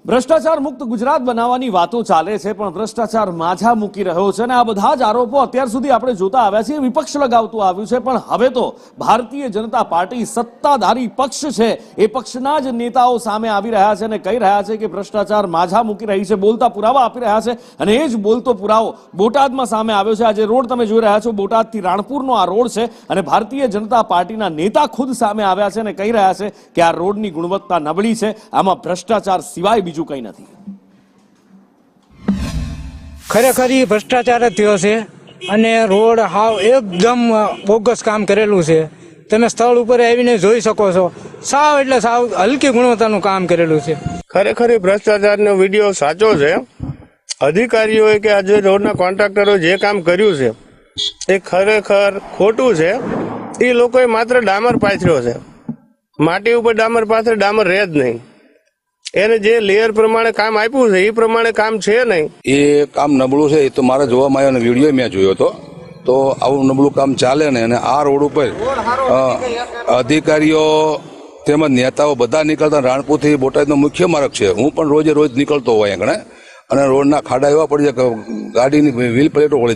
ભ્રષ્ટાચાર મુક્ત ગુજરાત બનાવવાની વાતો ચાલે છે, પણ ભ્રષ્ટાચાર માઝા મૂકી રહ્યો છે અને આ બધા જ આરોપો અત્યાર સુધી આપણે જોતા આવ્યા છીએ, વિપક્ષ લગાવતું આવ્યું છે। પણ હવે તો ભારતીય જનતા પાર્ટી સત્તાધારી પક્ષ છે, એ પક્ષના જ નેતાઓ સામે આવી રહ્યા છે અને કહી રહ્યા છે કે ભ્રષ્ટાચાર માઝા મૂકી રહી છે, બોલતા પુરાવા આપી રહ્યા છે। અને એ જ બોલતો પુરાવો બોટાદમાં સામે આવ્યો છે। આજે રોડ તમે જોઈ રહ્યા છો, બોટાદથી રાણપુરનો આ રોડ છે અને ભારતીય જનતા પાર્ટીના નેતા ખુદ સામે આવ્યા છે અને કહી રહ્યા છે કે આ રોડની ગુણવત્તા નબળી છે, આમાં ભ્રષ્ટાચાર સિવાય બીજું કંઈ નથી। ખરેખર ઈ ભ્રષ્ટાચાર જ થયો છે અને રોડ હાવ એકદમ બોગસ કામ કરેલું છે। તમે સ્થળ ઉપર આવીને જોઈ શકો છો, સાવ એટલે સાવ હલકી ગુણવત્તાનું કામ કરેલું છે। ખરેખર ભ્રષ્ટાચારનો વિડીયો સાચો છે। અધિકારીઓએ કે આજે રોડના કોન્ટ્રાક્ટરો જે કામ કર્યું છે એ ખરેખર ખોટું છે। એ લોકોએ માત્ર ડામર પાથર્યો છે, માટી ઉપર ડામર પાથરે, ડામર રહે જ નહીં। એને જે લેયર પ્રમાણે કામ આપ્યું છે એ પ્રમાણે કામ છે નહીં। એ કામ નબળું છે, એ તો મારે જોવામાં આવ્યો અને વિડીયો મેં જોયો હતો। તો આવું નબળું કામ ચાલે ને, અને આ રોડ ઉપર અધિકારીઓ તેમજ નેતાઓ બધા નીકળતા, રાણપુરથી બોટાદનો મુખ્ય માર્ગ છે, હું પણ રોજે રોજ નીકળતો હોય આગળ, અને રોડના ખાડા એવા પડી જાય કે ગાડીની વ્હીલ પ્લેટો વળી જાય।